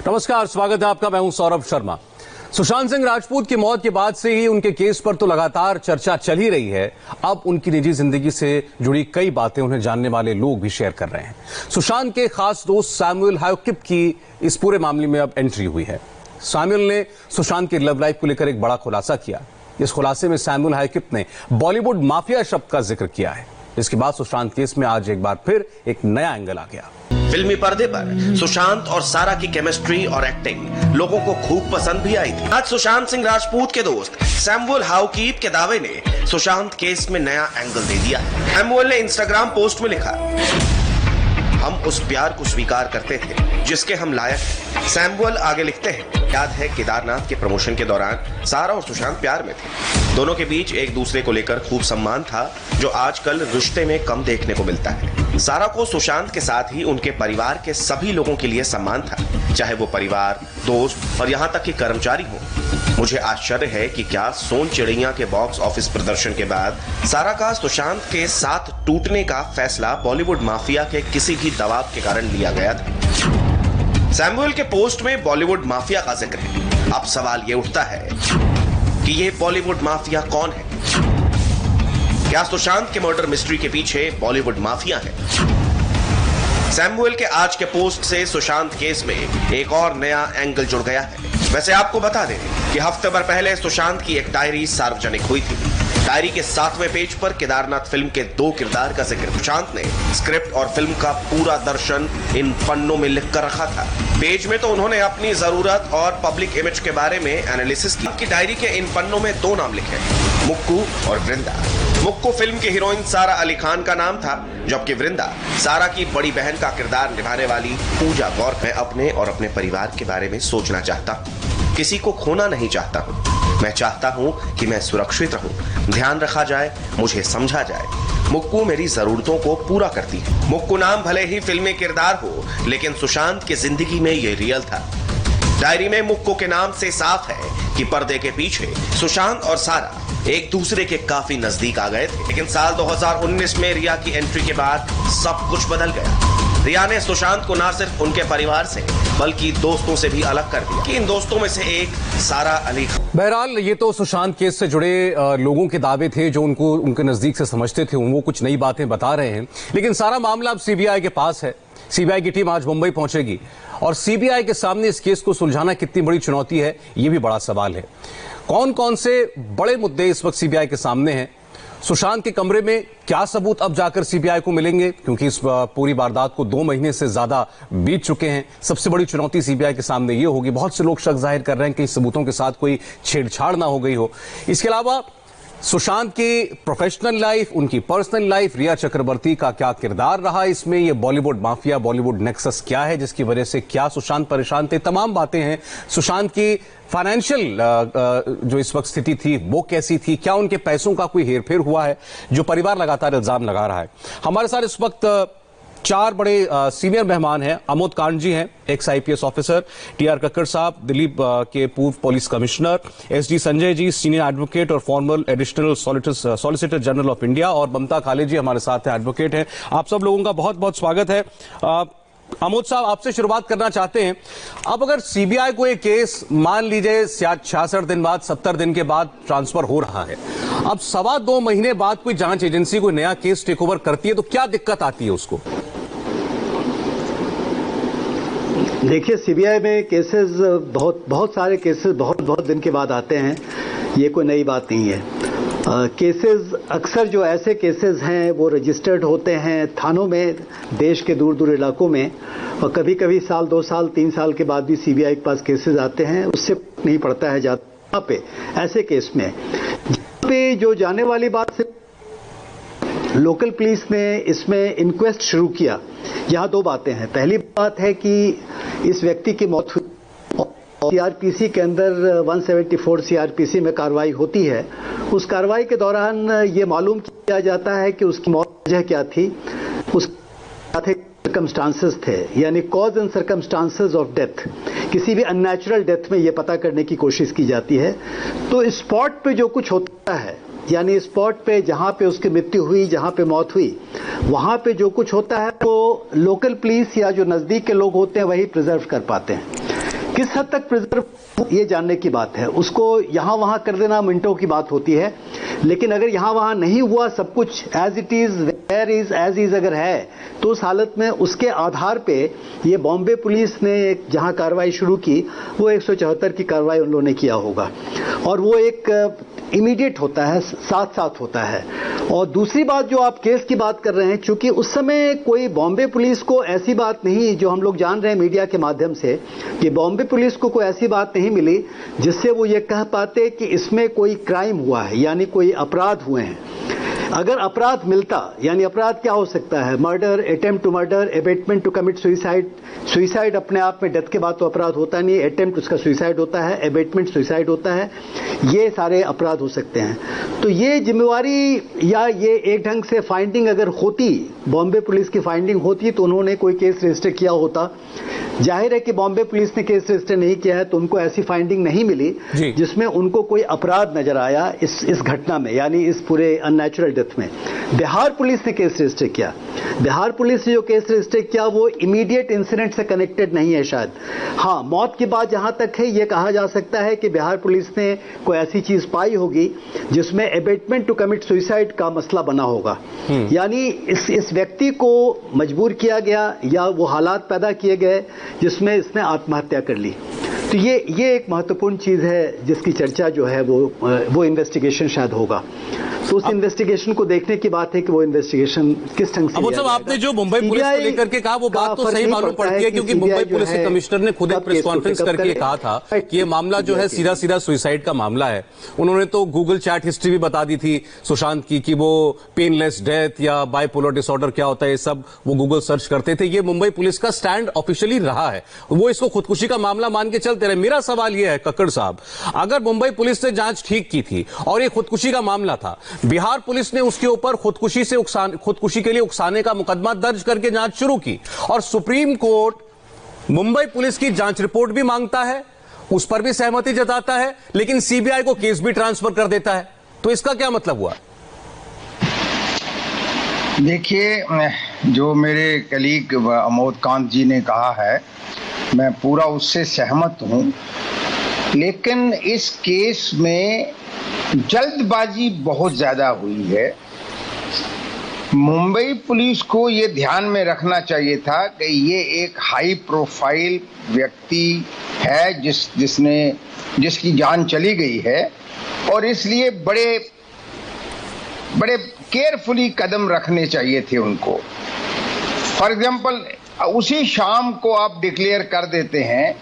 नमस्कार, स्वागत है आपका। मैं हूं सौरभ शर्मा। सुशांत सिंह राजपूत की मौत के बाद से ही उनके केस पर तो लगातार चर्चा चल ही रही है। अब उनकी निजी जिंदगी से जुड़ी कई बातें उन्हें जानने वाले लोग भी शेयर कर रहे हैं। सुशांत के खास दोस्त सैमुअल हायोकिप की इस पूरे मामले में अब एंट्री हुई है। सैमुअल ने सुशांत की लव लाइफ को लेकर एक बड़ा खुलासा किया। इस खुलासे में सैमुअल हायोकिप ने बॉलीवुड माफिया शब्द का जिक्र किया है। इसके बाद सुशांत केस में आज एक बार फिर एक नया एंगल आ गया। फिल्मी पर्दे पर सुशांत और सारा की केमिस्ट्री और एक्टिंग लोगों को खूब पसंद भी आई थी। आज सुशांत सिंह राजपूत के दोस्त सैमुअल हायोकिप के दावे ने सुशांत केस में नया एंगल दे दिया। सैमुअल ने इंस्टाग्राम पोस्ट में लिखा, हम उस प्यार को स्वीकार करते थे जिसके हम लायक हैं। सैमुअल आगे लिखते हैं, याद है केदारनाथ के प्रमोशन के दौरान सारा और सुशांत प्यार में थे। दोनों के बीच एक दूसरे को लेकर खूब सम्मान था, जो आजकल रिश्ते में कम देखने को मिलता है। सारा को सुशांत के साथ ही उनके परिवार के सभी लोगों के लिए सम्मान था, चाहे वो परिवार, दोस्त और यहाँ तक कि कर्मचारी हो। मुझे आश्चर्य है कि क्या सोन चिड़ैया के बॉक्स ऑफिस प्रदर्शन के बाद सारा का सुशांत के साथ टूटने का फैसला बॉलीवुड माफिया के किसी भी दबाव के कारण लिया गया था। सैमुअल के पोस्ट में बॉलीवुड माफिया का जिक्र है। अब सवाल ये उठता है कि ये बॉलीवुड माफिया कौन है? क्या सुशांत के मर्डर मिस्ट्री के पीछे बॉलीवुड माफिया है? सैमुअल के आज के पोस्ट से सुशांत केस में एक और नया एंगल जुड़ गया है। वैसे आपको बता दें कि हफ्ते भर पहले सुशांत की एक डायरी सार्वजनिक हुई थी। डायरी के 7वें पेज पर केदारनाथ फिल्म के 2 किरदार का जिक्र सुशांत ने स्क्रिप्ट और फिल्म का पूरा दर्शन इन पन्नों में लिख कर रखा था। पेज में तो उन्होंने अपनी जरूरत और पब्लिक इमेज के बारे में एनालिसिस किया। की डायरी के इन पन्नों में 2 नाम लिखे, मुक्कू और वृंदा। मुक्कू फिल्म की हीरोइन सारा अली खान का नाम था, जबकि वृंदा सारा की बड़ी बहन का किरदार निभाने वाली पूजा गौर। मैं अपने और अपने परिवार के बारे में सोचना चाहता हूँ, किसी को खोना नहीं चाहता हूँ। मैं चाहता हूँ कि मैं सुरक्षित रहूँ, ध्यान रखा जाए, मुझे समझा जाए। मुक्कू मेरी जरूरतों को पूरा करती है। मुक्कू नाम भले ही फिल्मी किरदार हो, लेकिन सुशांत की जिंदगी में ये रियल था। डायरी में मुक्कू के नाम से साफ है कि पर्दे के पीछे सुशांत और सारा एक दूसरे के काफी नजदीक आ गए थे। लेकिन साल 2019 में रिया की एंट्री के बाद सब कुछ बदल गया। रिया ने सुशांत को ना सिर्फ उनके परिवार से बल्कि दोस्तों से भी अलग कर दिया। कि इन दोस्तों में से एक सारा अली। बहरहाल ये तो सुशांत केस से जुड़े लोगों के दावे थे जो उनको उनके नजदीक से समझते थे। वो कुछ नई बातें बता रहे हैं, लेकिन सारा मामला अब सीबीआई के पास है। सीबीआई की टीम आज मुंबई पहुंचेगी और सीबीआई के सामने इस केस को सुलझाना कितनी बड़ी चुनौती है, ये भी बड़ा सवाल है। कौन कौन से बड़े मुद्दे इस वक्त सीबीआई के सामने हैं? सुशांत के कमरे में क्या सबूत अब जाकर सीबीआई को मिलेंगे, क्योंकि इस पूरी वारदात को 2 महीने से ज्यादा बीत चुके हैं। सबसे बड़ी चुनौती सीबीआई के सामने ये होगी। बहुत से लोग शक जाहिर कर रहे हैं कि इस सबूतों के साथ कोई छेड़छाड़ ना हो गई हो। इसके अलावा सुशांत की प्रोफेशनल लाइफ, उनकी पर्सनल लाइफ, रिया चक्रवर्ती का क्या किरदार रहा इसमें, ये बॉलीवुड माफिया, बॉलीवुड नेक्सस क्या है जिसकी वजह से क्या सुशांत परेशान थे, तमाम बातें हैं। सुशांत की फाइनेंशियल जो इस वक्त स्थिति थी वो कैसी थी, क्या उनके पैसों का कोई हेरफेर हुआ है, जो परिवार लगातार इल्जाम लगा रहा है। हमारे साथ इस वक्त 4 बड़े सीनियर मेहमान हैं। अमोद कांत जी हैं, x IPS officer, TR Kakkar साहब, दिल्ली के पूर्व police commissioner, SD Sanjay ji, senior advocate और farmer additional solicitor general of India, और ममता काले जी हमारे साथ हैं, एडवोकेट हैं। आप सब लोगों का बहुत बहुत स्वागत है। अमोद साहब, आपसे शुरुआत करना चाहते हैं। अब अगर सीबीआई को एक केस मान लीजिए 66 दिन बाद, 70 दिन के बाद ट्रांसफर हो रहा है, अब 2.25 महीने बाद कोई जांच एजेंसी कोई नया केस टेक ओवर करती है तो क्या दिक्कत आती है उसको? देखिए, सीबीआई में केसेस बहुत सारे केसेस बहुत दिन के बाद आते हैं। ये कोई नई बात नहीं है। केसेस अक्सर जो ऐसे केसेस हैं वो रजिस्टर्ड होते हैं थानों में, देश के दूर दूर इलाकों में, और कभी कभी साल 2 साल 3 साल के बाद भी सीबीआई के पास केसेस आते हैं। उससे नहीं पड़ता है जाता पे ऐसे केस में पे जो जाने वाली बात से लोकल पुलिस ने इसमें इंक्वेस्ट शुरू किया। यहाँ 2 बातें हैं। पहली बात है कि इस व्यक्ति की मौत हुई, सीआरपीसी के अंदर 174 सीआरपीसी में कार्रवाई होती है। उस कार्रवाई के दौरान ये मालूम किया जाता है कि उसकी मौत वजह क्या थी, उसके सर्कमस्टांसेस थे, यानी cause and circumstances of death. किसी भी अननेचुरल डेथ में ये पता करने की कोशिश की जाती है। तो स्पॉट पे जो कुछ होता है, यानी स्पॉट पे जहां पे उसकी मृत्यु हुई, जहां पे मौत हुई, वहां पे जो कुछ होता है तो लोकल पुलिस या जो नजदीक के लोग होते हैं वही प्रिजर्व कर पाते हैं। किस हद तक प्रिजर्व ये जानने की बात है। उसको यहां वहां कर देना मिनटों की बात होती है, लेकिन अगर यहां वहां नहीं हुआ, सब कुछ as it is where is as is अगर है, तो उस हालत में उसके आधार पे ये बॉम्बे पुलिस ने जहां कार्रवाई शुरू की वो 174 की कार्रवाई उन लोगों ने किया होगा, और वो एक इमीडिएट होता है, साथ साथ होता है। और दूसरी बात जो आप केस की बात कर रहे हैं, चूंकि उस समय कोई बॉम्बे पुलिस को ऐसी बात नहीं, जो हम लोग जान रहे हैं मीडिया के माध्यम से, कि बॉम्बे पुलिस को कोई ऐसी बात नहीं मिली जिससे वो ये कह पाते कि इसमें कोई क्राइम हुआ है, यानी कोई अपराध हुए हैं। अगर अपराध मिलता, यानी अपराध क्या हो सकता है, murder, attempt to murder, abetment to commit suicide. Suicide अपने आप में डेथ के बाद तो अपराध होता नहीं, अटेम्प्ट उसका सुइसाइड होता है, एबेटमेंट सुइसाइड होता है, ये सारे अपराध हो सकते हैं। तो ये जिम्मेवारी या ये एक ढंग से फाइंडिंग अगर होती, बॉम्बे पुलिस की फाइंडिंग होती, तो उन्होंने कोई केस रजिस्टर किया होता। जाहिर है कि बॉम्बे पुलिस ने केस रजिस्टर नहीं किया है, तो उनको ऐसी फाइंडिंग नहीं मिली जिसमें उनको कोई अपराध नजर आया इस घटना में, यानी इस पूरे अननेचुरल डेथ में। बिहार पुलिस ने केस रजिस्टर किया। बिहार पुलिस ने जो केस रजिस्टर किया वो इमीडिएट इंसिडेंट से कनेक्टेड नहीं है शायद। हाँ, मौत की बात जहां तक है, ये कहा जा सकता है कि बिहार पुलिस ने कोई ऐसी चीज पाई होगी जिसमें एबेटमेंट टू कमिट सुइसाइड का मसला बना होगा, यानी इस व्यक्ति को मजबूर किया गया या वो हालात पैदा किए गए जिसमें इसने आत्महत्या कर ली। तो ये एक महत्वपूर्ण चीज है जिसकी चर्चा जो है वो इन्वेस्टिगेशन शायद होगा। तो उस इन्वेस्टिगेशन को देखने की बात है कि वो इन्वेस्टिगेशन किस ढंग से। अब मतलब आपने जो मुंबई पुलिस को लेकर के कहा वो बात तो सही मालूम पड़ती है, क्योंकि मुंबई पुलिस के कमिश्नर ने खुद एक प्रेस कॉन्फ्रेंस करके कहा था कि ये मामला जो है सीधा सीधा सुसाइड का मामला है। उन्होंने तो गूगल चैट हिस्ट्री भी बता दी थी सुशांत की, कि वो पेनलेस डेथ या बाइपोलर डिसऑर्डर क्या होता है ये सब वो गूगल सर्च करते थे। ये मुंबई पुलिस का स्टैंड ऑफिशियली रहा है, वो इसको खुदकुशी का मामला मान के चलते रहे। मेरा सवाल यह है कक्कड़ साहब, अगर मुंबई पुलिस ने जांच ठीक की थी और ये खुदकुशी का मामला था, बिहार पुलिस ने उसके ऊपर खुदकुशी के लिए उकसाने का मुकदमा दर्ज करके जांच शुरू की, और सुप्रीम कोर्ट मुंबई पुलिस की जांच रिपोर्ट भी मांगता है, उस पर भी सहमति जताता है, लेकिन सीबीआई को केस भी ट्रांसफर कर देता है। तो इसका क्या मतलब हुआ? देखिए, जो मेरे कलीग अमोद कांत जी ने कहा है, मैं पूरा उससे सहमत हूं, लेकिन इस केस में जल्दबाजी बहुत ज्यादा हुई है। मुंबई पुलिस को ये ध्यान में रखना चाहिए था कि ये एक हाई प्रोफाइल व्यक्ति है जिसकी जान चली गई है, और इसलिए बड़े केयरफुली कदम रखने चाहिए थे उनको। फॉर एग्जाम्पल, उसी शाम को आप डिक्लेयर कर देते हैं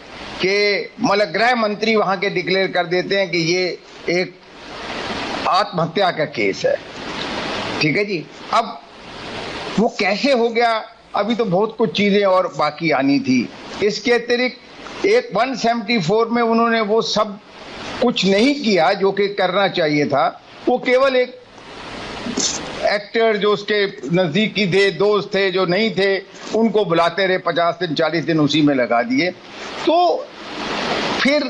कि मतलब गृह मंत्री वहां के डिक्लेयर कर देते हैं कि ये एक आत्महत्या का केस है। ठीक है जी, अब वो कैसे हो गया, अभी तो बहुत कुछ चीजें और बाकी आनी थी। इसके अतिरिक्त एक 174 में उन्होंने वो सब कुछ नहीं किया जो कि करना चाहिए था। वो केवल एक एक्टर जो उसके नजदीकी थे, दोस्त थे, जो नहीं थे, उनको बुलाते रहे, 50 दिन 40 दिन उसी में लगा दिए। तो फिर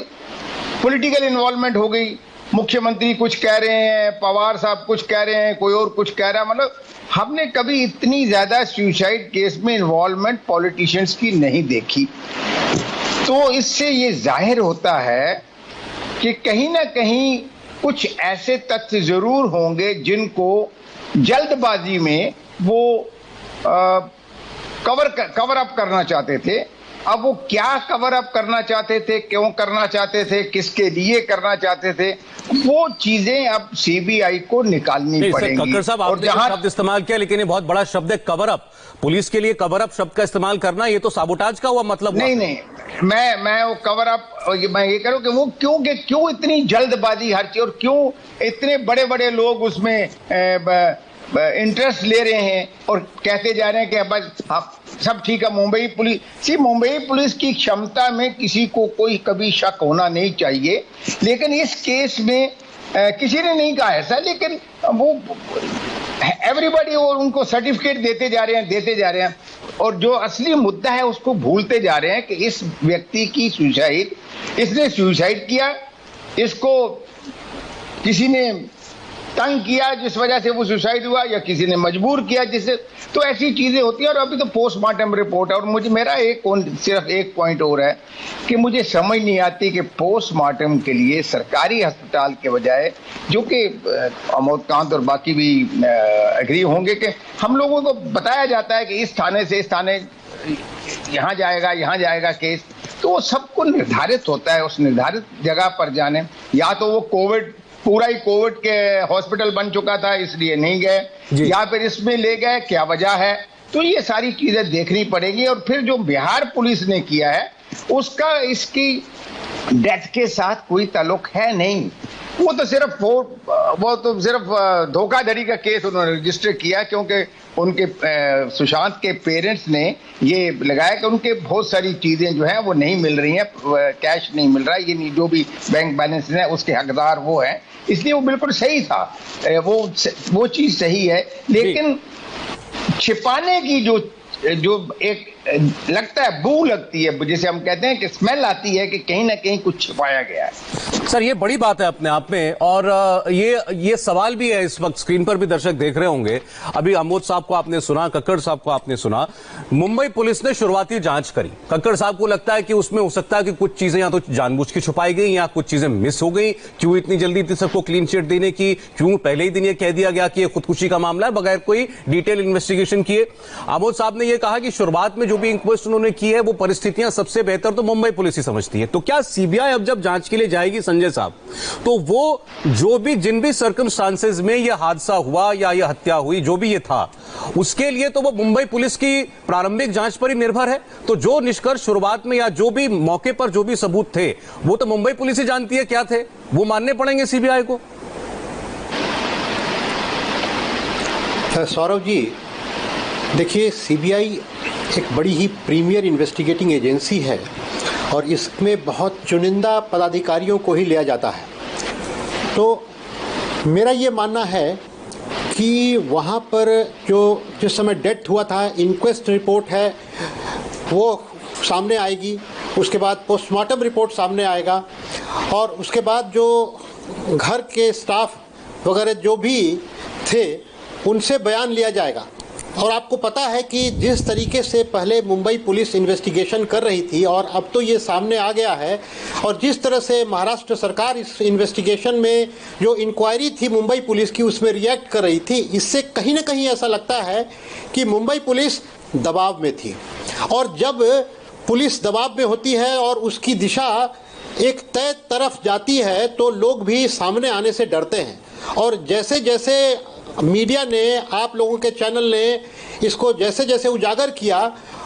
पॉलिटिकल इन्वॉल्वमेंट हो गई, मुख्यमंत्री कुछ कह रहे हैं, पवार साहब कुछ कह रहे हैं, कोई और कुछ कह रहा है। मतलब हमने कभी इतनी ज्यादा सुसाइड केस में इन्वॉल्वमेंट पॉलिटिशियंस की नहीं देखी। तो इससे ये जाहिर होता है कि कहीं ना कहीं कुछ ऐसे तथ्य जरूर होंगे जिनको जल्दबाजी में वो कवर अप करना चाहते थे। अब वो क्या कवर अप करना चाहते थे, क्यों करना चाहते थे, किसके लिए करना चाहते थे, वो चीजें अब सीबीआई को निकालनी पड़ेंगी। कक्कड़ साहब, आपने जो शब्द इस्तेमाल किया, लेकिन ये बहुत बड़ा शब्द है, कवर अप। पुलिस के लिए कवर अप शब्द का इस्तेमाल करना, ये तो साबोटाज का हुआ मतलब। नहीं, मैं वो कवर अप, मैं ये करूं कि वो क्यों इतनी जल्दबाजी हर चीज, और क्यों इतने बड़े बड़े लोग उसमें इंटरेस्ट ले रहे हैं और कहते जा रहे हैं कि बस आप सब ठीक है। मुंबई पुलिस की क्षमता में किसी को कोई कभी शक होना नहीं चाहिए, लेकिन इस केस में किसी ने नहीं कहा ऐसा, लेकिन वो एवरीबॉडी और उनको सर्टिफिकेट देते जा रहे हैं, और जो असली मुद्दा है उसको भूलते जा रहे हैं कि इस व्यक्ति की इसने सुसाइड किया, इसको किसी ने तंग किया जिस वजह से वो सुसाइड हुआ, या किसी ने मजबूर किया जिससे, तो ऐसी चीजें होती हैं। और अभी तो पोस्टमार्टम रिपोर्ट है। और मुझे मेरा सिर्फ एक पॉइंट और है कि मुझे समझ नहीं आती कि पोस्टमार्टम के लिए सरकारी अस्पताल के बजाय, जो कि अमोद कांत और बाकी भी एग्री होंगे कि हम लोगों को बताया जाता है कि इस थाने से इस थाने यहाँ जाएगा केस, तो वो सबको निर्धारित होता है उस निर्धारित जगह पर जाने। या तो वो पूरा ही कोविड के हॉस्पिटल बन चुका था इसलिए नहीं गए, या फिर इसमें ले गए, क्या वजह है। तो ये सारी चीजें देखनी पड़ेगी। और फिर जो बिहार पुलिस ने किया है उसका इसकी डेथ के साथ कोई ताल्लुक है नहीं। वो तो सिर्फ धोखाधड़ी का केस उन्होंने रजिस्टर किया, क्योंकि उनके सुशांत के पेरेंट्स ने ये लगाया कि उनके बहुत सारी चीजें जो हैं वो नहीं मिल रही हैं, कैश नहीं मिल रहा है, ये जो भी बैंक बैलेंस है उसके हकदार वो हैं। इसलिए वो बिल्कुल सही था, वो चीज सही है। लेकिन छिपाने की जो एक लगता है, बू लगती है, जिसे हम कहते हैं कि स्मेल आती है कि कहीं ना कहीं कुछ छिपाया गया है। सर ये बड़ी बात है अपने आप में। और ये सवाल भी है, इस वक्त स्क्रीन पर भी दर्शक देख रहे होंगे। अभी अमोद साहब को आपने सुना, कक्कड़ साहब को आपने सुना। मुंबई पुलिस ने शुरुआती जांच करी। कक्कड़ साहब को लगता है कि उसमें हो सकता है कि कुछ चीजें या तो जानबूझ के छुपाई गई या कुछ चीजें मिस हो गई। क्यों इतनी जल्दी थी सबको क्लीन चिट देने की? क्यों पहले ही दिन ये कह दिया गया कि ये खुदकुशी का मामला है बगैर कोई डिटेल इन्वेस्टिगेशन किए? अमोद साहब ने यह कहा कि शुरुआत में जो भी इंक्वायस्ट उन्होंने की है वो परिस्थितियां सबसे बेहतर तो मुंबई पुलिस ही समझती है। तो क्या सीबीआई अब जब जांच के लिए जाएगी संजय साहब, तो वो जो भी जिन भी सर्कमस्टांसेस में यह हादसा हुआ या यह हत्या हुई, जो भी ये था, उसके लिए तो वो मुंबई पुलिस की प्रारंभिक जांच पर ही निर्भर है। तो जो निष्कर्ष शुरुआत में या जो भी मौके पर जो भी सबूत थे वो तो मुंबई पुलिस ही जानती है क्या थे, वो मानने पड़ेंगे सीबीआई को। सौरभ जी देखिए, सीबीआई एक बड़ी ही प्रीमियर इन्वेस्टिगेटिंग एजेंसी है और इसमें बहुत चुनिंदा पदाधिकारियों को ही लिया जाता है। तो मेरा ये मानना है कि वहाँ पर जिस समय डेथ हुआ था, इंक्वेस्ट रिपोर्ट है वो सामने आएगी, उसके बाद पोस्टमार्टम रिपोर्ट सामने आएगा और उसके बाद जो घर के स्टाफ वगैरह जो भी थे उनसे बयान लिया जाएगा। और आपको पता है कि जिस तरीके से पहले मुंबई पुलिस इन्वेस्टिगेशन कर रही थी और अब तो ये सामने आ गया है, और जिस तरह से महाराष्ट्र सरकार इस इन्वेस्टिगेशन में जो इंक्वायरी थी मुंबई पुलिस की उसमें रिएक्ट कर रही थी, इससे कहीं ना कहीं ऐसा लगता है कि मुंबई पुलिस दबाव में थी। और जब पुलिस दबाव में होती है और उसकी दिशा एक तय तरफ जाती है तो लोग भी सामने आने से डरते हैं। और जैसे जैसे मीडिया ने, आप लोगों के चैनल ने इसको जैसे जैसे उजागर किया,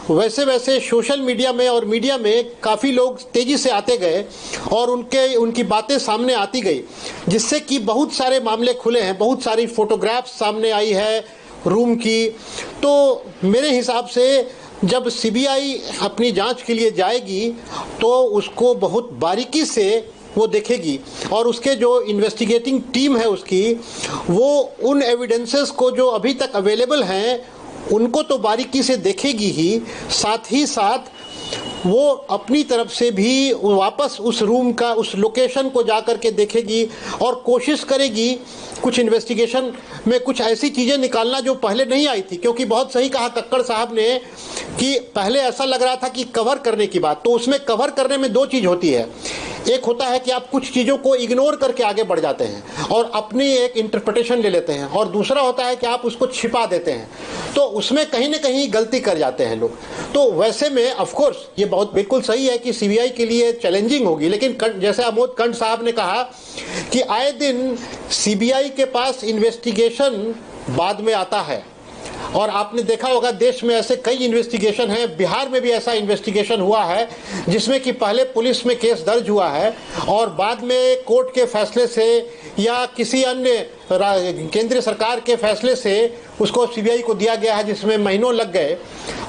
वैसे वैसे सोशल मीडिया में और मीडिया में काफ़ी लोग तेज़ी से आते गए और उनकी बातें सामने आती गई, जिससे कि बहुत सारे मामले खुले हैं, बहुत सारी फोटोग्राफ्स सामने आई है रूम की। तो मेरे हिसाब से जब सीबीआई अपनी जांच के लिए जाएगी तो उसको बहुत बारीकी से वो देखेगी और उसके जो इन्वेस्टिगेटिंग टीम है उसकी, वो उन एविडेंसेस को जो अभी तक अवेलेबल हैं उनको तो बारीकी से देखेगी ही साथ वो अपनी तरफ से भी वापस उस रूम का, उस लोकेशन को जाकर के देखेगी और कोशिश करेगी कुछ इन्वेस्टिगेशन में कुछ ऐसी चीज़ें निकालना जो पहले नहीं आई थी। क्योंकि बहुत सही कहा कक्कड़ साहब ने कि पहले ऐसा लग रहा था कि कवर करने की बात, तो उसमें कवर करने में दो चीज़ होती है। एक होता है कि आप कुछ चीज़ों को इग्नोर करके आगे बढ़ जाते हैं और अपनी एक इंटरप्रिटेशन ले लेते हैं, और दूसरा होता है कि आप उसको छिपा देते हैं, तो उसमें कहीं ना कहीं गलती कर जाते हैं लोग। तो वैसे में ऑफ कोर्स ये बहुत बिल्कुल सही है कि सीबीआई के लिए चैलेंजिंग होगी, लेकिन जैसे अमोद कंठ साहब ने कहा कि आए दिन सीबीआई के पास इन्वेस्टिगेशन बाद में आता है। और आपने देखा होगा देश में ऐसे कई इन्वेस्टिगेशन हैं, बिहार में भी ऐसा इन्वेस्टिगेशन हुआ है जिसमें कि पहले पुलिस में केस दर्ज हुआ है और बाद में कोर्ट के फैसले से या किसी अन्य केंद्रीय सरकार के फैसले से उसको सीबीआई को दिया गया है, जिसमें महीनों लग गए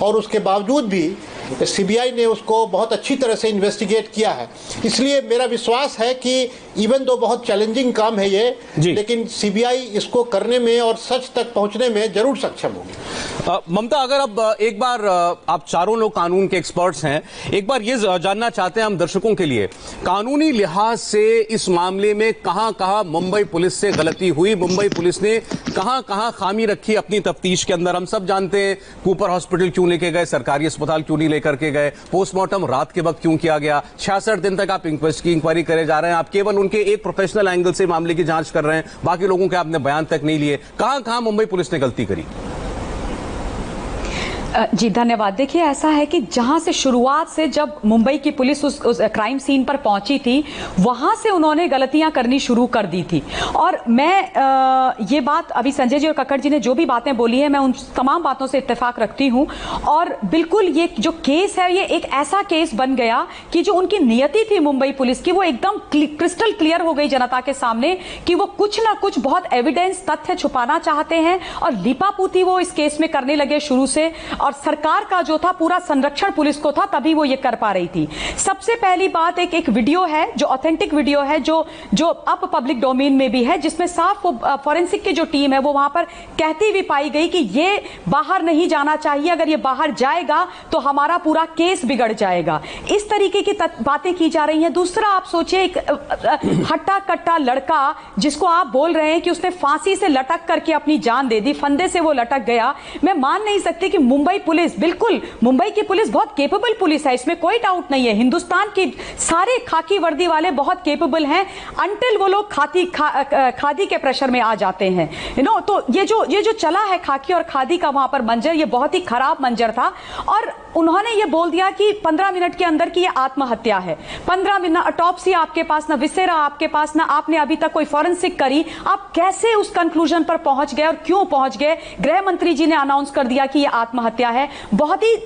और उसके बावजूद भी सीबीआई ने उसको बहुत अच्छी तरह से इन्वेस्टिगेट किया है। इसलिए मेरा विश्वास है कि इवन दो बहुत चैलेंजिंग काम है ये, लेकिन सीबीआई इसको करने में और सच तक पहुंचने में जरूर सक्षम होगी। ममता, अगर अब एक बार आप चारों लोग कानून के एक्सपर्ट्स हैं, एक बार ये जानना चाहते हैं हम दर्शकों के लिए, कानूनी लिहाज से इस मामले में कहां-कहां मुंबई पुलिस से गलती हुई, मुंबई पुलिस ने कहां-कहां खामी रखी अपनी तफ्तीश के अंदर? हम सब जानते हैं कूपर हॉस्पिटल क्यों लेके गए, सरकारी अस्पताल क्यों नहीं लेकर के गए, पोस्टमार्टम रात के वक्त क्यों किया गया, 66 दिन तक आप इंक्वायरी करे जा रहे हैं, आप केवल उनके एक प्रोफेशनल एंगल से मामले की जांच कर रहे हैं, बाकी लोगों के आपने बयान तक नहीं लिए। कहां-कहां मुंबई पुलिस ने गलती करी? जी धन्यवाद। देखिए, ऐसा है कि जहां से शुरुआत से जब मुंबई की पुलिस उस क्राइम सीन पर पहुंची थी, वहां से उन्होंने गलतियां करनी शुरू कर दी थी। और मैं ये बात अभी संजय जी और कक्कड़ जी ने जो भी बातें बोली है, मैं उन तमाम बातों से इत्तेफाक रखती हूं। और बिल्कुल ये जो केस है, ये एक ऐसा केस बन गया कि जो उनकी नियति थी मुंबई पुलिस की, वो एकदम क्रिस्टल क्लियर हो गई जनता के सामने कि वो कुछ ना कुछ बहुत एविडेंस, तथ्य छुपाना चाहते हैं और लीपापूती वो इस केस में करने लगे शुरू से। और सरकार का जो था पूरा संरक्षण पुलिस को था, तभी वो ये कर पा रही थी। सबसे पहली बात, एक वीडियो है जो ऑथेंटिक वीडियो है, जो अब पब्लिक डोमेन में भी है, जिसमें साफ वो फॉरेंसिक की जो टीम है वो वहां पर कहती भी पाई गई कि ये बाहर नहीं जाना चाहिए, अगर ये बाहर जाएगा तो हमारा पूरा केस बिगड़ जाएगा। इस तरीके की बातें की जा रही हैं। दूसरा, आप सोचिए, एक हट्टा कट्टा लड़का जिसको आप बोल रहे हैं कि उसने फांसी से लटक करके अपनी जान दे दी, फंदे से वो लटक गया। मैं मान नहीं सकती कि मुंबई पुलिस, बिल्कुल मुंबई की पुलिस बहुत केपेबल पुलिस है, इसमें कोई डाउट नहीं है। हिंदुस्तान की सारे खाकी वर्दी वाले बहुत केपेबल हैं, अंटिल वो लोग खादी के प्रेशर में आ जाते हैं, तो ये जो चला है खाकी और खादी का वहां पर मंजर, ये बहुत ही खराब मंजर था। और उन्होंने ये बोल दिया कि 15 मिनट के अंदर की ये आत्महत्या है। 15 मिनट ऑटोप्सी आपके पास, ना विसेरा आपके पास, ना आपने अभी तक कोई फॉरेंसिक करी, आप कैसे उस कंक्लूजन पर पहुंच गए और क्यों पहुंच गए? गृह मंत्री जी ने अनाउंस कर दिया कि ये आत्महत्या है। बहुत ही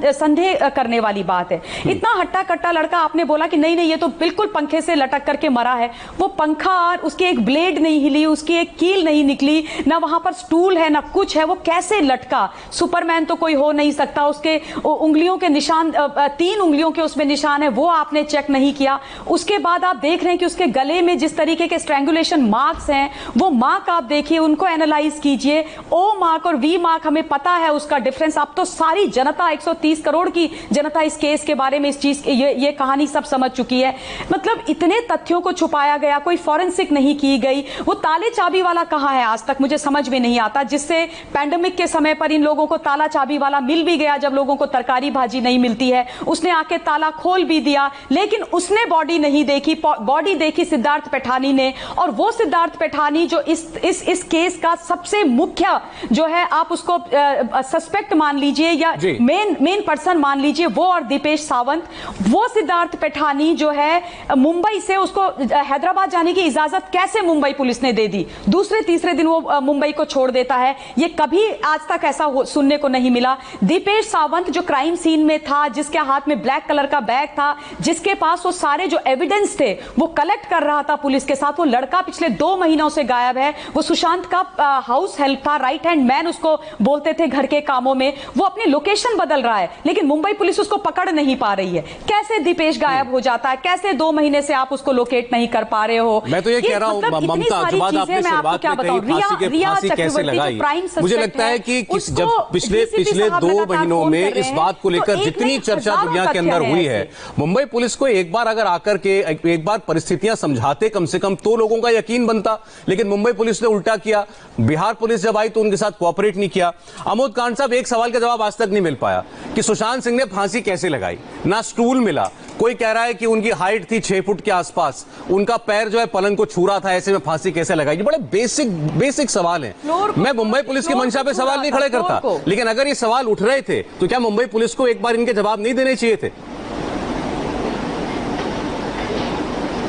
संदेह करने वाली बात है। इतना हट्टा कट्टा लड़का, आपने बोला कि नहीं ये तो बिल्कुल पंखे से लटक करके मरा है। वो पंखा और उसकी एक ब्लेड नहीं हिली, उसकी एक कील नहीं निकली, ना वहां पर स्टूल है ना कुछ है, वो कैसे लटका? सुपरमैन तो कोई हो नहीं सकता। उसके उंगलियों के निशान, 3 उंगलियों के उसमें निशान है, वो आपने चेक नहीं किया। उसके बाद आप देख रहे हैं कि उसके गले में जिस तरीके के स्ट्रैंगुलेशन मार्क्स हैं, वो मार्क आप देखिए, उनको एनालाइज कीजिए। ओ मार्क और वी मार्क हमें पता है उसका डिफरेंस। अब तो सारी जनता, 130 करोड़ की जनता इस केस के बारे में, इस चीज ये कहानी सब समझ चुकी है। मतलब इतने तथ्यों को छुपाया गया, कोई फॉरेंसिक नहीं की गई। वो ताले चाबी वाला कहां है आज तक मुझे समझ में नहीं आता, जिससे पैंडेमिक के समय पर इन लोगों को ताला चाबी वाला मिल भी गया, जब लोगों को तरकारी भाजी नहीं मिलती है, उसने आके ताला खोल भी दिया, लेकिन उसने बॉडी नहीं देखी। बॉडी देखी सिद्धार्थ पैठानी ने, और वो सिद्धार्थ पैठानी जो इस केस का सबसे मुख्य जो है, आप उसको सस्पेक्ट मान लीजिए या मेन पर्सन मान लीजिए, वो और दीपेश सावंत। वो सिद्धार्थ पैठानी जो है, मुंबई से उसको हैदराबाद जाने की इजाजत कैसे मुंबई पुलिस ने दे दी? दूसरे तीसरे दिन वो मुंबई को छोड़ देता है। ये कभी आज तक ऐसा सुनने को नहीं मिला। दीपेश सावंत जो क्राइम सीन में था, जिसके हाथ में ब्लैक कलर का बैग था, जिसके पास वो सारे जो एविडेंस थे वो कलेक्ट कर रहा था पुलिस के साथ, वो लड़का पिछले 2 महीनों से गायब है। वो सुशांत का हाउस हेल्प था, राइट हैंड मैन उसको बोलते थे घर के कामों में। वो अपनी लोकेशन बदल रहा है, लेकिन मुंबई पुलिस उसको पकड़ नहीं पा रही है। कैसे दीपेश गायब हो जाता है? कैसे 2 महीने से आप उसको लोकेट नहीं कर पा रहे हो? मैं तो ये कह रहा हूं, ममता, जो बात आपने शुरुआत में कही, फांसी कैसे लगाई, मुझे लगता है कि जब पिछले 2 महीनों में इस बात को लेकर जितनी चर्चा दुनिया के अंदर हुई है, मुंबई पुलिस को एक बार अगर आकर के एक बार परिस्थितियां समझाते कम से कम, तो लोगों का यकीन बनता। लेकिन मुंबई पुलिस ने उल्टा किया। बिहार पुलिस जब आई तो उनके साथ कोऑपरेट नहीं किया। अमोद कांड साहब, एक सवाल का जवाब आज तक नहीं मिल पाया कि सुशांत सिंह ने फांसी कैसे लगाई। ना स्टूल मिला, कोई कह रहा है कि उनकी हाइट थी 6 फुट के आसपास, उनका पैर जो है पलंग को छू रहा था, ऐसे में फांसी कैसे लगाई? ये बड़े बेसिक सवाल हैं। मैं मुंबई पुलिस की मंशा पे सवाल नहीं खड़े करता, लेकिन अगर ये सवाल उठ रहे थे तो क्या मुंबई पुलिस को एक बार इनके जवाब नहीं देने चाहिए थे?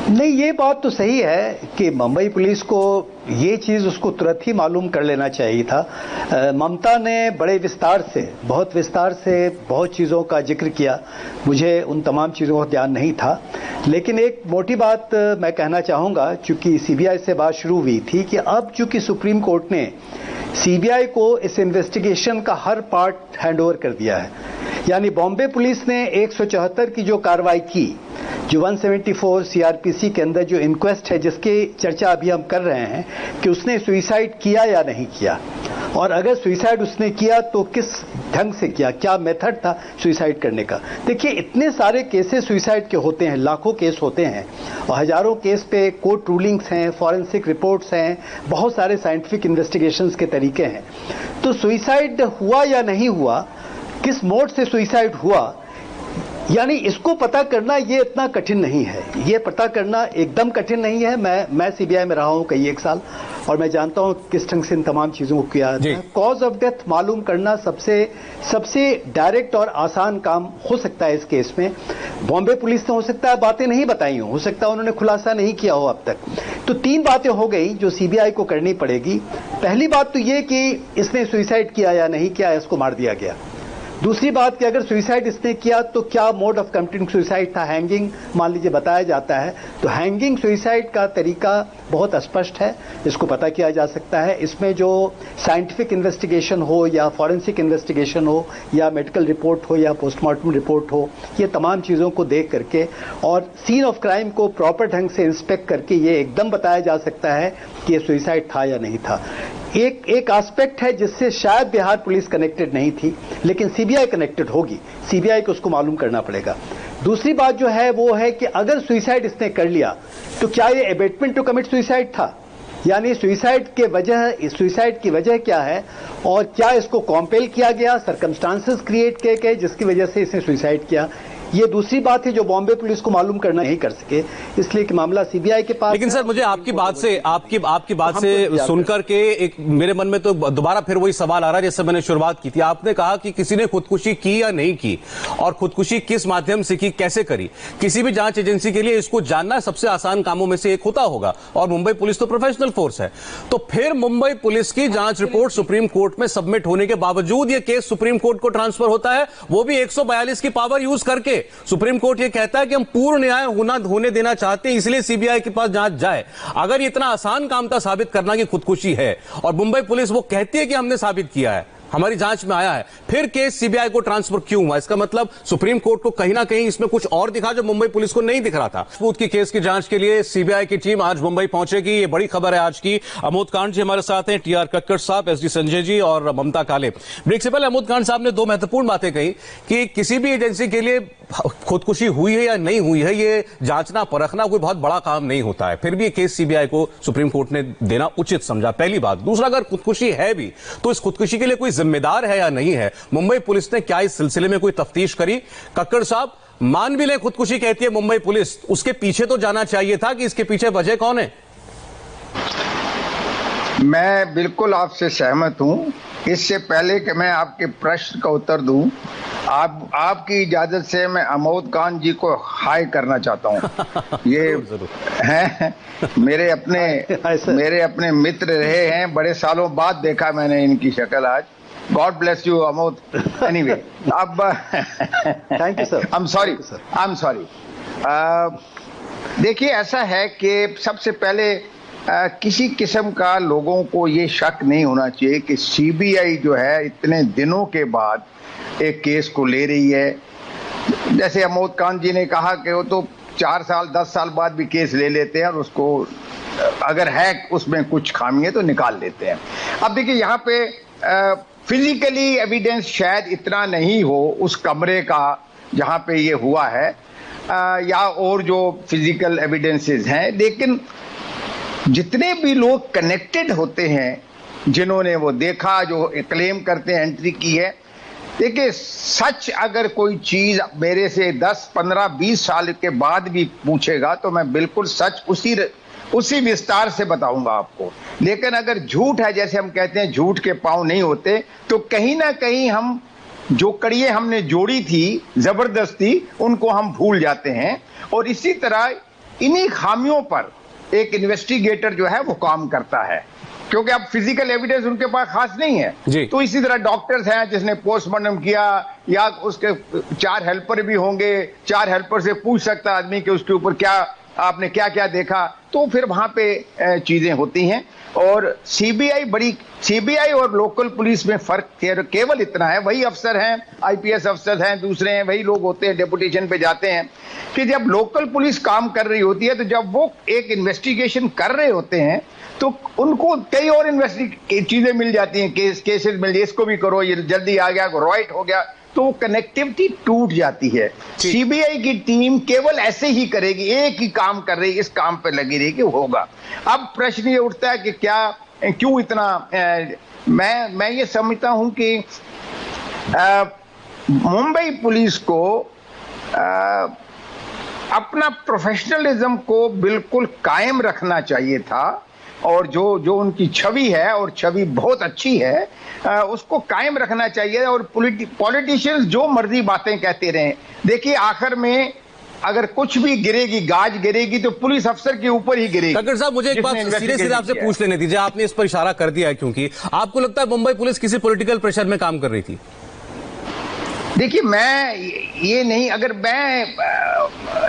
नहीं, ये बात तो सही है कि मुंबई पुलिस को ये चीज़ उसको तुरंत ही मालूम कर लेना चाहिए था। ममता ने बड़े बहुत विस्तार से बहुत चीज़ों का जिक्र किया, मुझे उन तमाम चीज़ों का ध्यान नहीं था। लेकिन एक मोटी बात मैं कहना चाहूँगा, चूँकि सीबीआई से बात शुरू हुई थी, कि अब चूँकि सुप्रीम कोर्ट ने सीबीआई को इस इन्वेस्टिगेशन का हर पार्ट हैंडओवर कर दिया है, यानी बॉम्बे पुलिस ने 174 की जो कार्रवाई की, जो 174 सीआरपीसी के अंदर जो इंक्वेस्ट है, जिसकी चर्चा अभी हम कर रहे हैं कि उसने सुइसाइड किया या नहीं किया, और अगर सुइसाइड उसने किया तो किस ढंग से किया, क्या मेथड था सुइसाइड करने का। देखिए इतने सारे केसेस सुइसाइड के होते हैं, लाखों केस होते हैं और हजारों केस पे कोर्ट रूलिंग्स हैं, फॉरेंसिक रिपोर्ट्स हैं, बहुत सारे साइंटिफिक इन्वेस्टिगेशंस के तरीके हैं। तो सुइसाइड हुआ या नहीं हुआ, किस मोड से सुइसाइड हुआ, यानी इसको पता करना ये इतना कठिन नहीं है। ये पता करना एकदम कठिन नहीं है। मैं सीबीआई में रहा हूं कई एक साल और मैं जानता हूं किस ढंग से इन तमाम चीजों को किया जाता है। कॉज ऑफ डेथ मालूम करना सबसे डायरेक्ट और आसान काम हो सकता है इस केस में। बॉम्बे पुलिस ने हो सकता है बातें नहीं बताई हो सकता है उन्होंने खुलासा नहीं किया हो अब तक। तो 3 बातें हो गई जो सीबीआई को करनी पड़ेगी। पहली बात तो ये कि इसने सुइसाइड किया या नहीं किया, इसको मार दिया गया। दूसरी बात कि अगर सुइसाइड इसने किया तो क्या मोड ऑफ कमिटिंग सुइसाइड था, हैंगिंग मान लीजिए बताया जाता है, तो हैंगिंग सुइसाइड का तरीका बहुत स्पष्ट है, इसको पता किया जा सकता है। इसमें जो साइंटिफिक इन्वेस्टिगेशन हो या फॉरेंसिक इन्वेस्टिगेशन हो या मेडिकल रिपोर्ट हो या पोस्टमार्टम रिपोर्ट हो, ये तमाम चीज़ों को देख करके और सीन ऑफ क्राइम को प्रॉपर ढंग से इंस्पेक्ट करके ये एकदम बताया जा सकता है कि ये सुइसाइड था या नहीं था। एक एस्पेक्ट है जिससे शायद बिहार पुलिस कनेक्टेड नहीं थी, लेकिन सीबीआई कनेक्टेड होगी, सीबीआई को उसको मालूम करना पड़ेगा। दूसरी बात जो है वो है कि अगर सुइसाइड इसने कर लिया तो क्या ये एबेटमेंट टू कमिट सुइसाइड था, यानी सुइसाइड की वजह क्या है और क्या इसको कॉम्पेल किया गया, सर्कमस्टांसेस क्रिएट किए गए जिसकी वजह से इसने सुइसाइड किया। ये दूसरी बात है जो बॉम्बे पुलिस को मालूम करना नहीं कर सके, इसलिए कि मामला सीबीआई के पास। लेकिन सर मुझे आपकी बात से सुनकर के एक मेरे मन में तो दोबारा फिर वही सवाल आ रहा है जैसे मैंने शुरुआत की थी। आपने कहा कि किसी ने खुदकुशी की या नहीं की और खुदकुशी किस माध्यम से की, कैसे करी। किसी भी जांच एजेंसी के लिए इसको जानना सबसे आसान कामों में से एक होता होगा और मुंबई पुलिस तो प्रोफेशनल फोर्स है। तो फिर मुंबई पुलिस की जांच रिपोर्ट सुप्रीम कोर्ट में सबमिट होने के बावजूद यह केस सुप्रीम कोर्ट को ट्रांसफर होता है, वो भी 142 की पावर यूज करके। सुप्रीम कोर्ट यह कहता है कि हम पूर्ण न्याय होने देना चाहते हैं, इसलिए सीबीआई के पास जांच जाए। अगर इतना आसान काम था साबित करना कि खुदकुशी है और मुंबई पुलिस वो कहती है कि हमने साबित किया है, हमारी जांच में आया है, फिर केस सीबीआई को ट्रांसफर क्यों हुआ? इसका मतलब सुप्रीम कोर्ट को कहीं ना कहीं इसमें कुछ और दिखा जो मुंबई पुलिस को नहीं दिख रहा था। राजपूत की केस की जांच के लिए सीबीआई की टीम आज मुंबई पहुंचेगी, ये बड़ी खबर है आज की। अमोद कांत जी हमारे साथ हैं, टीआर कक्कड़ साहब, एसडी संजय जी और ममता काले। ब्रेक से पहले अमोद कांत साहब ने 2 महत्वपूर्ण बातें कही कि किसी भी एजेंसी के लिए खुदकुशी हुई है या नहीं हुई है ये जांचना परखना कोई बहुत बड़ा काम नहीं होता है, फिर भी ये केस सीबीआई को सुप्रीम कोर्ट ने देना उचित समझा, पहली बात। दूसरा, अगर खुदकुशी है भी तो इस खुदकुशी के लिए कोई जिम्मेदार है या नहीं है? मुंबई पुलिस ने क्या इस सिलसिले में कोई तफ्तीश करी? कक्कड़ साहब, मान भी ले खुदकुशी कहती है मुंबई पुलिस, उसके पीछे तो जाना चाहिए था कि इसके पीछे वजह कौन है? मैं बिल्कुल आपसे सहमत हूं। इससे पहले कि मैं आपके प्रश्न का उत्तर दूं, आपकी इजाजत से मैं अमोद कांत जी को हाय करना चाहता हूं। ये हैं मेरे अपने मित्र रहे हैं, बड़े सालों बाद देखा मैंने इनकी शक्ल आज। God bless you Amod. Anyway, अब thank you sir. I am sorry. देखिए, ऐसा है कि सबसे पहले किसी किस्म का लोगों को ये शक नहीं होना चाहिए कि सीबीआई जो है इतने दिनों के बाद एक केस को ले रही है। जैसे अमोद कांत जी ने कहा कि वो तो 4 साल 10 साल बाद भी केस ले लेते हैं और उसको अगर है उसमें कुछ खामियां तो निकाल लेते हैं। अब देखिए, यहाँ पे फिजिकली एविडेंस शायद इतना नहीं हो उस कमरे का जहाँ पे ये हुआ है, या और जो फिजिकल एविडेंसेस हैं, लेकिन जितने भी लोग कनेक्टेड होते हैं जिन्होंने वो देखा, जो क्लेम करते हैं एंट्री की है, देखिए सच अगर कोई चीज मेरे से 10, 15, 20 साल के बाद भी पूछेगा तो मैं बिल्कुल सच उसी विस्तार से बताऊंगा आपको। लेकिन अगर झूठ है, जैसे हम कहते हैं झूठ के पांव नहीं होते, तो कहीं ना कहीं हम जो कड़ियां हमने जोड़ी थी जबरदस्ती, उनको हम भूल जाते हैं। और इसी तरह इन्हीं खामियों पर एक इन्वेस्टिगेटर जो है वो काम करता है, क्योंकि अब फिजिकल एविडेंस उनके पास खास नहीं है। तो इसी तरह डॉक्टर्स हैं जिसने पोस्टमार्टम किया, या उसके 4 हेल्पर भी होंगे, 4 हेल्पर से पूछ सकता आदमी कि उसके ऊपर क्या आपने क्या क्या देखा, तो फिर वहां पे चीजें होती हैं। और सीबीआई और लोकल पुलिस में फर्क केवल इतना है, वही अफसर हैं, आईपीएस अफसर हैं, दूसरे हैं, वही लोग होते हैं, डेपुटेशन पे जाते हैं, कि जब लोकल पुलिस काम कर रही होती है तो जब वो एक इन्वेस्टिगेशन कर रहे होते हैं तो उनको कई और चीजें मिल जाती हैं, केसेस मिल जाए, इसको भी करो, ये जल्दी आ गया, रॉइट हो गया, तो वो कनेक्टिविटी टूट जाती है। सीबीआई की टीम केवल ऐसे ही करेगी, एक ही काम कर रही, इस काम पे लगी रहेगी, होगा। अब प्रश्न ये उठता है कि क्यों इतना मैं ये समझता हूं कि मुंबई पुलिस को अपना प्रोफेशनलिज्म को बिल्कुल कायम रखना चाहिए था, और जो उनकी छवि है, और छवि बहुत अच्छी है, उसको कायम रखना चाहिए। और पॉलिटिशियंस जो मर्जी बातें कहते रहे, देखिए आखिर में अगर कुछ भी गिरेगी, गाज गिरेगी, तो पुलिस अफसर के ऊपर ही गिरेगी। ठक्कर साहब, मुझे एक बात सीधे आपसे पूछ लेने दीजिए, आपने इस पर इशारा कर दिया है, क्योंकि आपको लगता है मुंबई पुलिस किसी पॉलिटिकल प्रेशर में काम कर रही थी? देखिए, मैं ये नहीं, अगर मैं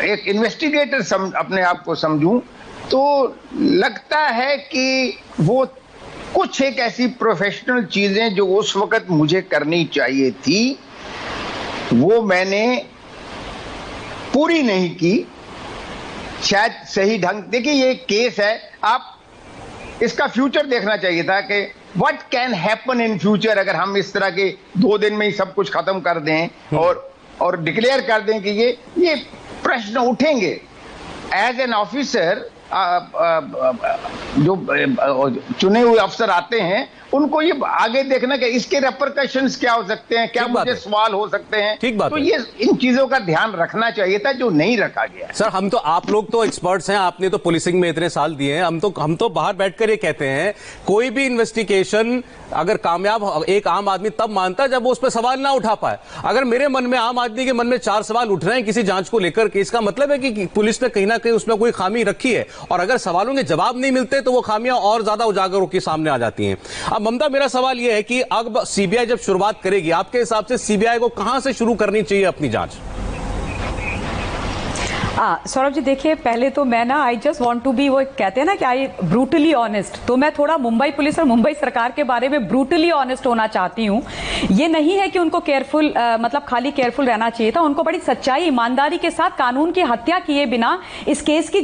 एक इन्वेस्टिगेटर अपने आप को समझूं तो लगता है कि वो कुछ एक ऐसी प्रोफेशनल चीजें जो उस वक्त मुझे करनी चाहिए थी, वो मैंने पूरी नहीं की, शायद सही ढंग। देखिए, ये केस है, आप इसका फ्यूचर देखना चाहिए था कि what can happen in future, अगर हम इस तरह के 2 दिन में ही सब कुछ खत्म कर दें और डिक्लेयर कर दें कि ये प्रश्न उठेंगे। एज एन ऑफिसर, जो चुने हुए अफसर आते हैं, उनको ये आगे देखना कि इसके रेपरकशंस क्या हो सकते हैं, क्या मुझे सवाल हो सकते हैं। ठीक बात तो है। ये इन चीजों का ध्यान रखना चाहिए था, जो नहीं रखा गया। सर, आप लोग तो एक्सपर्ट्स हैं, आपने तो पुलिसिंग में इतने साल दिए हैं, हम तो बाहर बैठकर ये कहते हैं, कोई भी इन्वेस्टिगेशन अगर कामयाब एक आम आदमी तब मानता है जब वो उस पर सवाल ना उठा पाए। अगर मेरे मन में, आम आदमी के मन में 4 सवाल उठ रहे हैं किसी जांच को लेकर के, इसका मतलब है कि पुलिस ने कहीं ना कहीं उसमें कोई खामी रखी है, और अगर सवालों के जवाब नहीं मिलते तो वो खामियां और ज्यादा उजागर होकर सामने आ जाती हैं। अब ममता, मेरा सवाल यह है कि अब सीबीआई जब शुरुआत करेगी, आपके हिसाब से सीबीआई को कहां से शुरू करनी चाहिए अपनी जांच? सौरभ जी, देखिए, पहले तो मैं I just want to be, वो कहते हैं ना कि आई ब्रूटली ऑनेस्ट, तो मैं थोड़ा मुंबई पुलिस और मुंबई सरकार के बारे में ब्रूटली ऑनेस्ट होना चाहती हूँ। ये नहीं है कि उनको केयरफुल, मतलब खाली केयरफुल रहना चाहिए था, उनको बड़ी सच्चाई, ईमानदारी के साथ कानून की हत्या किए बिना इस केस की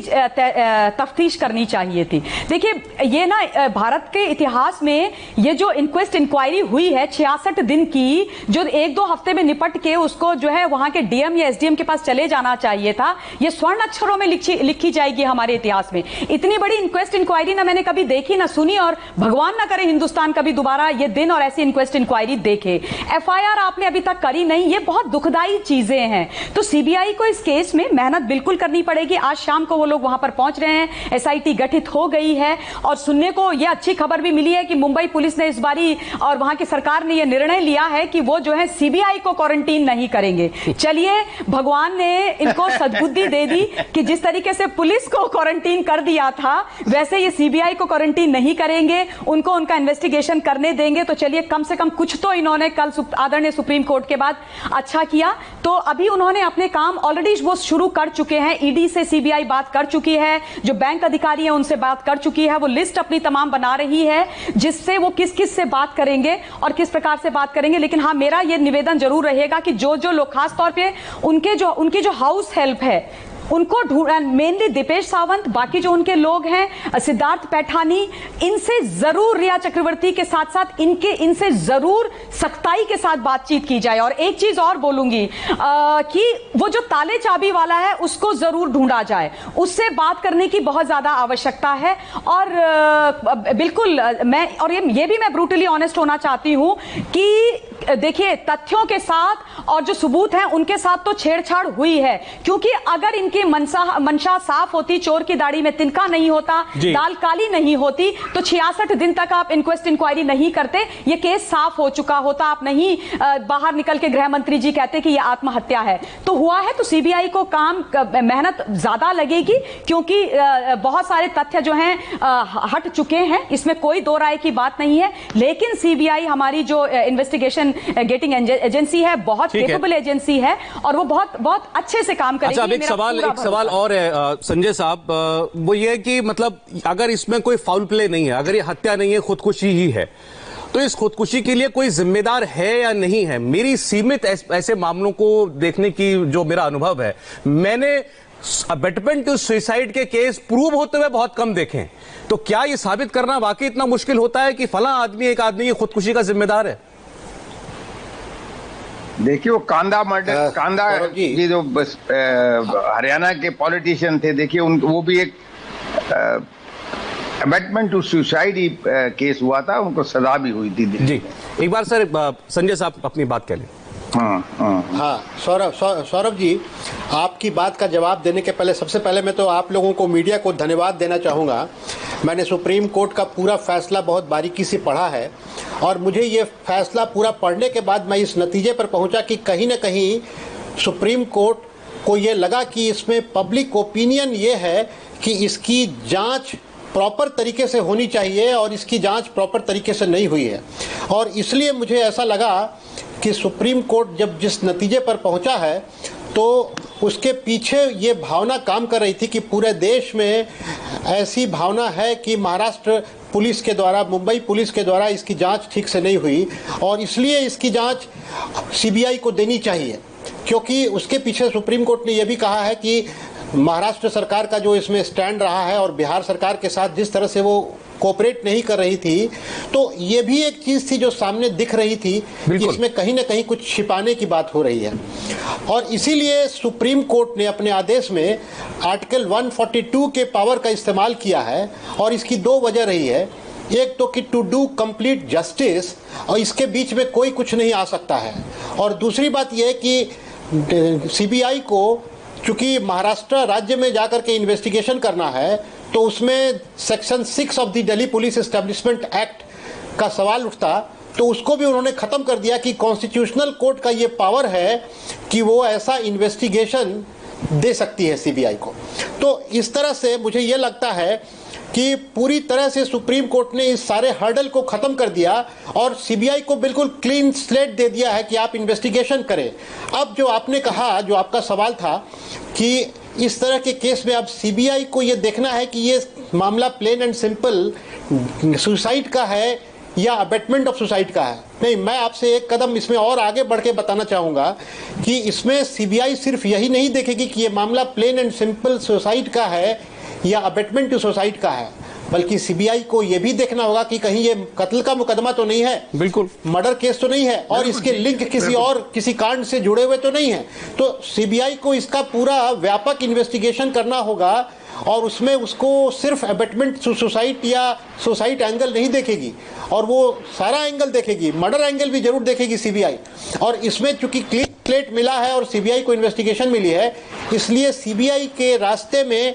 तफ्तीश करनी चाहिए थी। देखिए, ये ना भारत के इतिहास में ये जो इंक्वायरी हुई है 66 दिन की, जो 1-2 हफ्ते में निपट के उसको जो है वहां के डीएम या एसडीएम के पास चले जाना चाहिए था, ये स्वर्ण अक्षरों में लिखी जाएगी हमारे इतिहास में। इतनी बड़ी इंक्वायरी ना मैंने कभी देखी, ना सुनी, और भगवान ना करे हिंदुस्तान कभी दोबारा ये दिन और ऐसी इंक्वायरी देखे। एफआईआर आपने अभी तक करी नहीं, ये बहुत दुखदाई चीजें हैं। तो सीबीआई को इस केस में मेहनत बिल्कुल करनी पड़ेगी। आज शाम को वो लोग वहां पर पहुंच रहे हैं, एसआईटी गठित हो गई है, और सुनने को यह अच्छी खबर भी मिली है कि मुंबई पुलिस ने इस बारी और वहां की सरकार ने यह निर्णय लिया है कि वो जो है सीबीआई को क्वारंटीन नहीं करेंगे। चलिए, भगवान ने इनको सद्बुद्धि दे दी कि जिस तरीके से पुलिस को क्वारंटीन कर दिया था, वैसे ये सीबीआई को क्वारंटीन नहीं करेंगे, उनको उनका इन्वेस्टिगेशन करने देंगे। तो चलिए, कम से कम कुछ तो इन्होंने कल आदरणीय सुप्रीम कोर्ट के बाद अच्छा किया। तो अभी उन्होंने अपने काम ऑलरेडी वो शुरू कर चुके हैं। ईडी से सीबीआई बात कर चुकी है, जो बैंक अधिकारी है उनसे बात कर चुकी है, वो लिस्ट अपनी तमाम बना रही है जिससे वो किस किस से बात करेंगे और किस प्रकार से बात करेंगे। लेकिन हाँ, मेरा ये निवेदन जरूर रहेगा कि जो लोग, खास तौर पे उनकी जो हाउस हेल्प है, उनको मेनली दीपेश सावंत, बाकी जो उनके लोग हैं, सिद्धार्थ पैठानी, इनसे जरूर, रिया चक्रवर्ती के साथ साथ इनसे जरूर सख्ताई के साथ बातचीत की जाए। और एक चीज और बोलूंगी कि वो जो ताले चाबी वाला है उसको जरूर ढूंढा जाए, उससे बात करने की बहुत ज्यादा आवश्यकता है। और बिल्कुल ये भी मैं ब्रूटली ऑनेस्ट होना चाहती हूं कि देखिए, तथ्यों के साथ और जो सबूत हैं उनके साथ तो छेड़छाड़ हुई है, क्योंकि अगर इनकी मंशा साफ होती, चोर की दाढ़ी में तिनका नहीं होता, दाल काली नहीं होती, तो 66 दिन तक आप इंक्वायरी नहीं करते, ये केस साफ हो चुका होता। आप नहीं बाहर निकल के गृह मंत्री जी कहते कि ये आत्महत्या है। तो हुआ है, तो सीबीआई को मेहनत ज्यादा लगेगी, क्योंकि बहुत सारे तथ्य जो हैं हट चुके हैं, इसमें कोई दो राय की बात नहीं है। लेकिन सीबीआई हमारी जो इन्वेस्टिगेशन गेटिंग एजेंसी है, बहुत केपेबल एजेंसी है और वो बहुत बहुत अच्छे से काम करेगी। अच्छा, अब एक सवाल और है संजय साहब, वो ये है कि मतलब अगर इसमें कोई फाउल प्ले नहीं है, अगर ये हत्या नहीं है, खुदकुशी ही है, तो इस खुदकुशी के लिए कोई जिम्मेदार है या नहीं है? मेरी सीमित ऐसे मामलों को देखने की जो मेरा अनुभव है, मैंने अबेटमेंट टू सुसाइड के केस प्रूव होते हुए बहुत कम देखे हैं। तो क्या ये साबित करना वाकई इतना मुश्किल होता है कि फला आदमी, एक आदमी की खुदकुशी का जिम्मेदार है? देखिए, वो कांदा मर्डर, कांदा ये जो हरियाणा के पॉलिटिशियन थे, देखिए वो भी एक अबेटमेंट टू सुसाइड ही केस हुआ था, उनको सजा भी हुई थी। जी, एक बार सर संजय साहब अपनी बात कह लें। हाँ, सौरभ जी, आपकी बात का जवाब देने के पहले सबसे पहले मैं तो आप लोगों को, मीडिया को धन्यवाद देना चाहूँगा। मैंने सुप्रीम कोर्ट का पूरा फैसला बहुत बारीकी से पढ़ा है और मुझे ये फैसला पूरा पढ़ने के बाद मैं इस नतीजे पर पहुँचा कि कहीं ना कहीं सुप्रीम कोर्ट को ये लगा कि इसमें पब्लिक ओपिनियन ये है कि इसकी जाँच प्रॉपर तरीके से होनी चाहिए और इसकी जांच प्रॉपर तरीके से नहीं हुई है। और इसलिए मुझे ऐसा लगा कि सुप्रीम कोर्ट जब जिस नतीजे पर पहुंचा है तो उसके पीछे ये भावना काम कर रही थी कि पूरे देश में ऐसी भावना है कि महाराष्ट्र पुलिस के द्वारा, मुंबई पुलिस के द्वारा इसकी जांच ठीक से नहीं हुई और इसलिए इसकी जांच सीबीआई को देनी चाहिए। क्योंकि उसके पीछे सुप्रीम कोर्ट ने यह भी कहा है कि महाराष्ट्र सरकार का जो इसमें स्टैंड रहा है और बिहार सरकार के साथ जिस तरह से वो कोऑपरेट नहीं कर रही थी, तो ये भी एक चीज़ थी जो सामने दिख रही थी कि इसमें कहीं ना कहीं कुछ छिपाने की बात हो रही है। और इसीलिए सुप्रीम कोर्ट ने अपने आदेश में आर्टिकल 142 के पावर का इस्तेमाल किया है और इसकी दो वजह रही है। एक तो कि टू डू कंप्लीट जस्टिस, और इसके बीच में कोई कुछ नहीं आ सकता है, और दूसरी बात यह है कि सीबीआई को चूंकि महाराष्ट्र राज्य में जाकर के इन्वेस्टिगेशन करना है तो उसमें section 6 of the Delhi police establishment act का सवाल उठता, तो उसको भी उन्होंने ख़त्म कर दिया कि कॉन्स्टिट्यूशनल कोर्ट का ये पावर है कि वो ऐसा इन्वेस्टिगेशन दे सकती है सीबीआई को। तो इस तरह से मुझे ये लगता है कि पूरी तरह से सुप्रीम कोर्ट ने इस सारे हर्डल को ख़त्म कर दिया और सीबीआई को बिल्कुल क्लीन स्लेट दे दिया है कि आप इन्वेस्टिगेशन करें। अब जो आपने कहा, जो आपका सवाल था कि इस तरह के केस में अब सीबीआई को ये देखना है कि ये मामला प्लेन एंड सिंपल सुसाइड का है या अबेटमेंट ऑफ सुसाइड का है। नहीं, मैं आपसे एक कदम इसमें और आगे बढ़ के बताना चाहूँगा कि इसमें सीबीआई सिर्फ यही नहीं देखेगी कि ये मामला प्लेन एंड सिंपल सुसाइड का है या अबेटमेंट टू सुसाइड का है, बल्कि सीबीआई को यह भी देखना होगा कि कहीं ये कत्ल का मुकदमा तो नहीं है, बिल्कुल मर्डर केस तो नहीं है और इसके लिंक किसी और किसी कांड से जुड़े हुए तो नहीं है। तो सीबीआई को इसका पूरा व्यापक इन्वेस्टिगेशन करना होगा और उसमें उसको सिर्फ अबेटमेंट टू सुसाइड या सुसाइड एंगल नहीं देखेगी और वो सारा एंगल देखेगी, मर्डर एंगल भी जरूर देखेगी सीबीआई। और इसमें चूंकि क्लीन स्लेट मिला है और सीबीआई को इन्वेस्टिगेशन मिली है, इसलिए सीबीआई के रास्ते में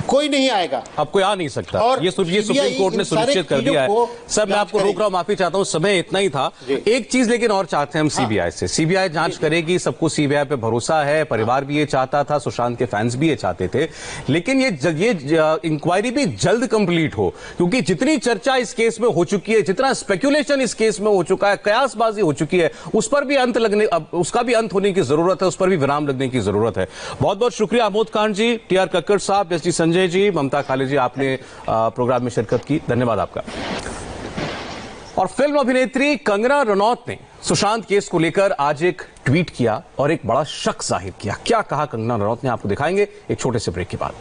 कोई नहीं आएगा, अब कोई आ नहीं सकता। और ये सुप्रीम कोर्ट ने सुनिश्चित कर दिया है। सर, मैं आपको रोक रहा हूं, माफी चाहता हूं, समय इतना ही था। एक चीज लेकिन और चाहते हैं हम सीबीआई से, सीबीआई जांच करेगी, सबको सीबीआई पे भरोसा है, परिवार भी ये चाहता था, सुशांत के फैंस भी ये चाहते थे, लेकिन ये इंक्वायरी भी जल्द कंप्लीट हो, क्योंकि जितनी चर्चा इस केस में हो चुकी है, जितना स्पेकुलेशन इस केस में हो चुका है, कयासबाजी हो चुकी है, उस पर भी अंत लगने, उसका भी अंत होने की जरूरत है, उस पर भी विराम लगने की जरूरत है। बहुत बहुत शुक्रिया आमोद खान जी, टीआर कक्कड़ साहब, एसडी संजय जी, ममता काले जी, आपने प्रोग्राम में शिरकत की, धन्यवाद आपका। और फिल्म अभिनेत्री कंगना रनौत ने सुशांत केस को लेकर आज एक ट्वीट किया और एक बड़ा शक जाहिर किया। क्या कहा कंगना रनौत ने, आपको दिखाएंगे एक छोटे से ब्रेक के बाद।